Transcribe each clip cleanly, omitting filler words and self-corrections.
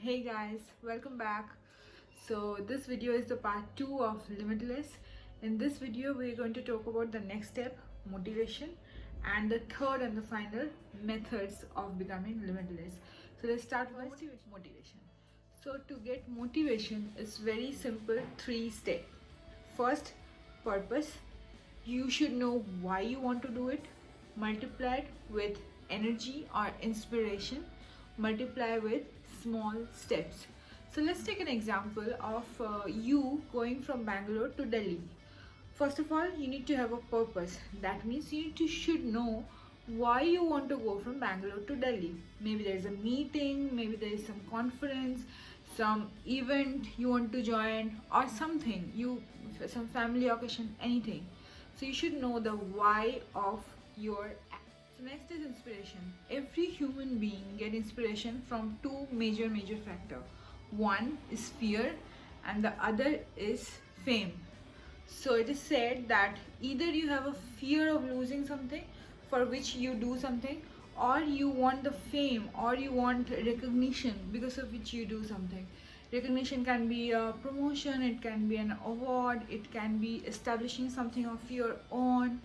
Hey guys, welcome back. So this video is the part 2 of Limitless. In this video we're going to talk about the next step, motivation, and the third and the final methods of becoming limitless. So let's start with motivation. So to get motivation it's very simple, 3 step. First, purpose. You should know why you want to do it, multiply it with energy or inspiration, multiply with small steps. So let's take an example of you going from Bangalore to Delhi. First of all, you need to have a purpose. That means you need to should know why you want to go from Bangalore to Delhi. Maybe there is a meeting, maybe there is some conference, some event you want to join, or something you some family occasion, anything. So you should know the why of your act. So next is inspiration. Every human being get inspiration from two major factor. One is fear and the other is fame. So it is said that either you have a fear of losing something for which you do something, or you want the fame, or you want recognition because of which you do something. Recognition can be a promotion, it can be an award, it can be establishing something of your own.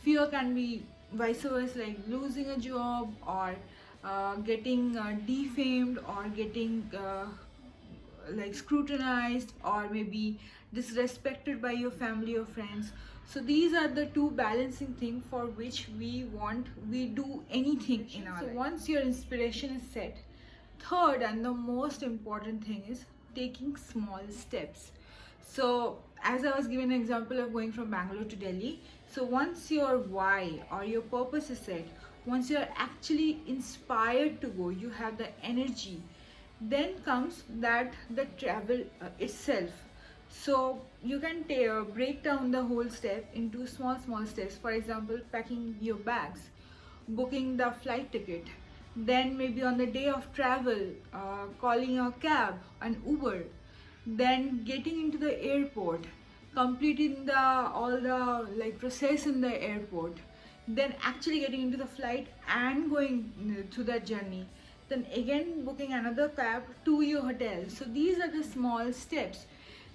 Fear can be vice versa, like losing a job, or getting defamed, or getting like scrutinized, or maybe disrespected by your family or friends. So these are the two balancing things for which we do anything in our life. Once your inspiration is set, third and the most important thing is taking small steps. So as I was giving an example of going from Bangalore to Delhi, so once your why or your purpose is set, once you're actually inspired to go, you have the energy, then comes that the travel itself. So you can break down the whole step into small steps. For example, packing your bags, booking the flight ticket, then maybe on the day of travel, calling a cab, an Uber, then getting into the airport, completing the all the like process in the airport, then actually getting into the flight and going to that journey, then again booking another cab to your hotel. So these are the small steps.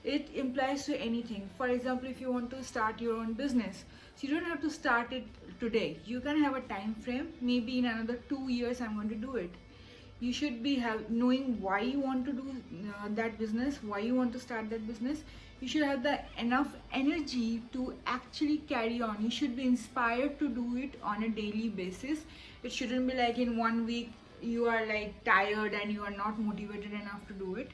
It implies to anything. For example, if you want to start your own business, so you don't have to start it today. You can have a time frame. Maybe in another 2 years I'm going to do it. You should be knowing why you want to do that business, why you want to start that business. You should have the enough energy to actually carry on. You should be inspired to do it on a daily basis. It shouldn't be like in 1 week you are like tired and you are not motivated enough to do it.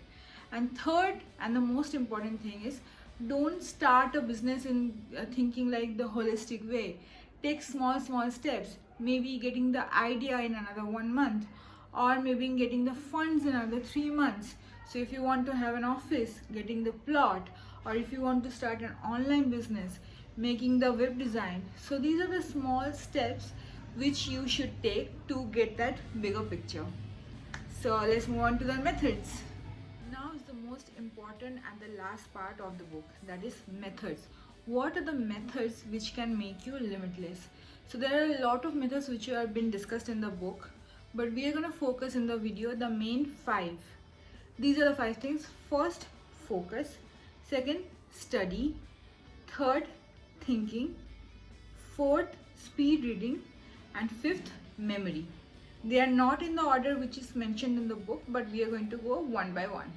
And third and the most important thing is, don't start a business in thinking like the holistic way. Take small steps, maybe getting the idea in another 1 month, or maybe getting the funds in another 3 months. So if you want to have an office, getting the plot, or if you want to start an online business, making the web design. So these are the small steps which you should take to get that bigger picture. So let's move on to the methods. Now is the most important and the last part of the book, that is methods. What are the methods which can make you limitless? So there are a lot of methods which have been discussed in the book, but we are going to focus in the video the main 5. These are the 5 things. First, focus. Second, study. Third, thinking. Fourth, speed reading. And fifth, memory. They are not in the order which is mentioned in the book, but we are going to go one by one.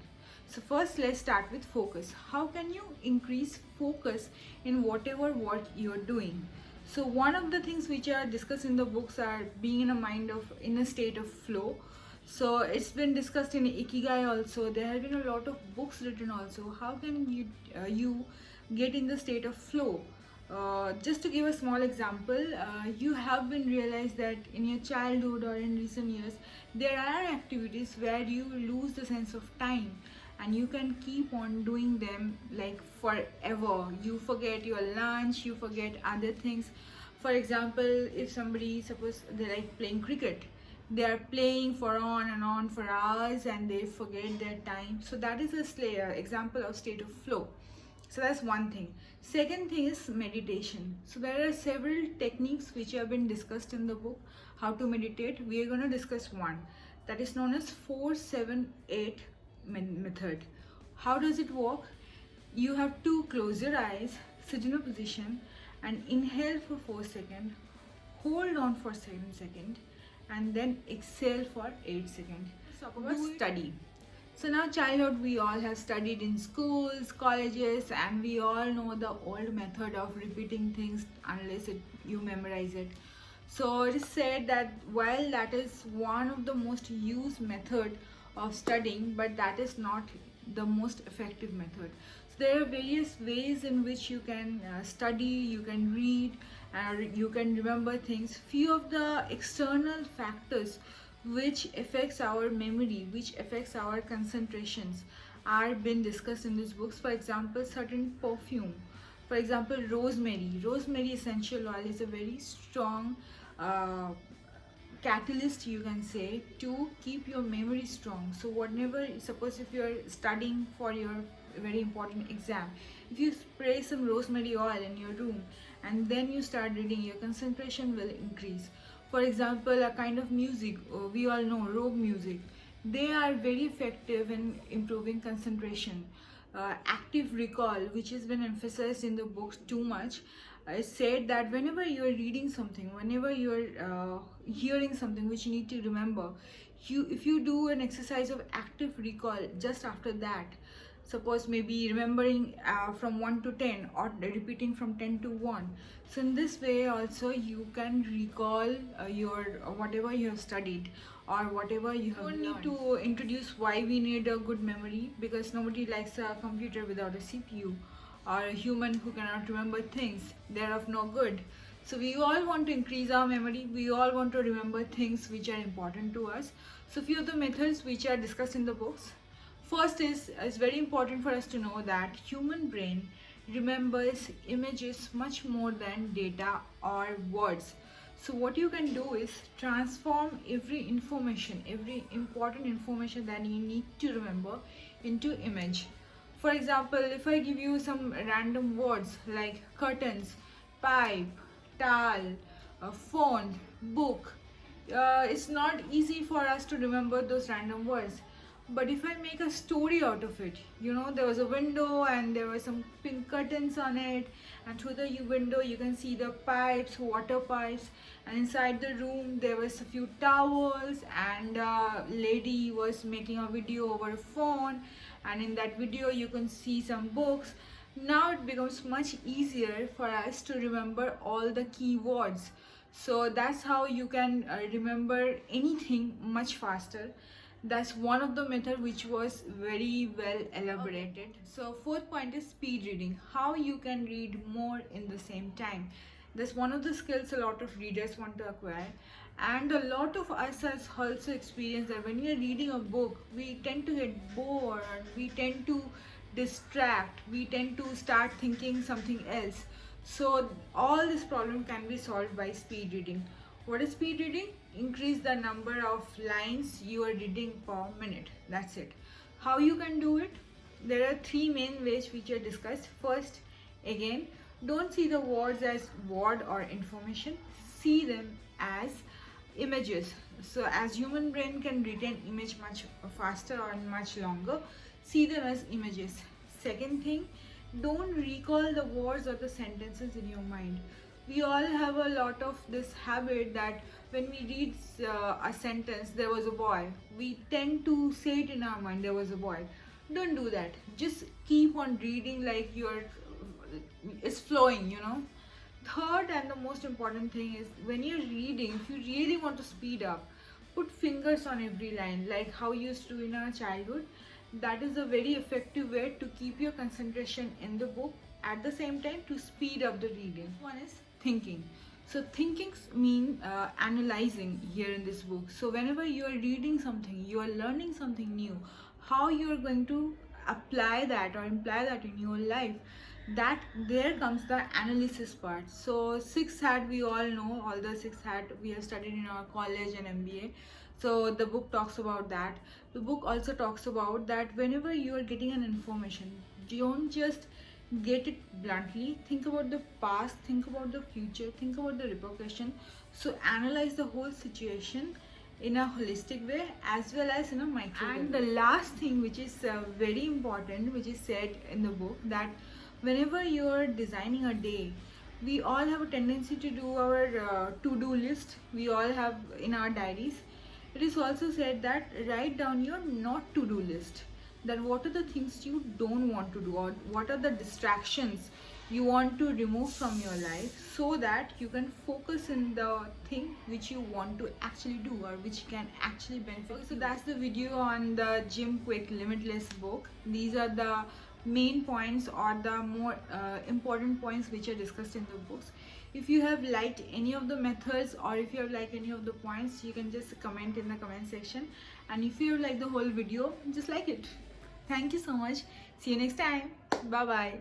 So first, let's start with focus. How can you increase focus in whatever work you are doing? So one of the things which are discussed in the books are being in a state of flow. So it's been discussed in Ikigai also. There have been a lot of books written also. How can you get in the state of flow? Just to give a small example, you have been realized that in your childhood or in recent years, there are activities where you lose the sense of time, and you can keep on doing them like forever. You forget your lunch, you forget other things. For example, if somebody, suppose they like playing cricket, they are playing for on and on for hours and they forget their time. So that is a example of state of flow. So that's one thing. Second thing is meditation. So there are several techniques which have been discussed in the book, how to meditate. We are going to discuss one, that is known as 4-7-8 method. How does it work? You have to close your eyes, sit in a position, and inhale for 4 seconds, hold on for 7 seconds, and then exhale for 8 seconds. Talk about study. So now childhood, we all have studied in schools, colleges, and we all know the old method of repeating things unless you memorize it. So it is said that while that is one of the most used method of studying, but that is not the most effective method. So there are various ways in which you can study, you can read, and you can remember things. Few of the external factors which affects our memory, which affects our concentrations, are been discussed in these books. For example, certain perfume, for example rosemary essential oil is a very strong uh, catalyst, you can say, to keep your memory strong. So whenever, suppose if you're studying for your very important exam, if you spray some rosemary oil in your room and then you start reading, your concentration will increase. For example, a kind of music, we all know rock music, they are very effective in improving concentration. Active recall, which has been emphasized in the books too much, is said that whenever you are reading something, whenever you are hearing something which you need to remember, if you do an exercise of active recall just after that, suppose maybe remembering from 1 to 10 or repeating from 10 to 1, so in this way also you can recall your whatever you have studied or whatever you have learned. Need to introduce why we need a good memory, because nobody likes a computer without a CPU, or a human who cannot remember things, they're of no good. So we all want to increase our memory, we all want to remember things which are important to us. So few of the methods which are discussed in the books. First is very important for us to know that human brain remembers images much more than data or words. So what you can do is transform every information, every important information that you need to remember, into image. For example, if I give you some random words like curtains, pipe, towel, phone, book, it's not easy for us to remember those random words. But if I make a story out of it, there was a window and there were some pink curtains on it, and through the window you can see the pipes, water pipes, and inside the room there was a few towels, and a lady was making a video over a phone, and in that video you can see some books. Now it becomes much easier for us to remember all the key words. So that's how you can remember anything much faster. That's one of the method which was very well elaborated. Okay. So fourth point is speed reading. How you can read more in the same time. That's one of the skills a lot of readers want to acquire. And a lot of us has also experienced that when we are reading a book, we tend to get bored, we tend to distract, we tend to start thinking something else. So all this problem can be solved by speed reading. What is speed reading? Increase the number of lines you are reading per minute. That's it. How you can do it? There are three main ways which are discussed. First, again, don't see the words as word or information. See them as images. So as human brain can retain image much faster or much longer, see them as images. Second thing, don't recall the words or the sentences in your mind. We all have a lot of this habit that when we read a sentence, there was a boy, we tend to say it in our mind, there was a boy. Don't do that. Just keep on reading like it's flowing. Third and the most important thing is, when you're reading, if you really want to speed up, put fingers on every line like how you used to do in our childhood. That is a very effective way to keep your concentration in the book, at the same time to speed up the reading. One is thinking. So thinking mean analyzing here in this book. So whenever you are reading something, you are learning something new, how you are going to apply that or imply that in your life, that there comes the analysis part. So 6 hat, we all know all the 6 hat we have studied in our college and MBA. So the book talks about that. The book also talks about that whenever you are getting an information, don't just get it bluntly. Think about the past, think about the future, think about the repercussion. So analyze the whole situation in a holistic way as well as in a micro way. And the last thing which is very important, which is said in the book, that whenever you're designing a day, we all have a tendency to do our to-do list. We all have in our diaries. It is also said that write down your not to-do list, that what are the things you don't want to do, or what are the distractions you want to remove from your life, so that you can focus in the thing which you want to actually do or which can actually benefit. So that's the video on the Jim Kwik Limitless book. These are the main points or the more important points which are discussed in the books. If you have liked any of the methods, or if you have liked any of the points, you can just comment in the comment section. And if you like the whole video, just like it. Thank you so much. See you next time. Bye bye.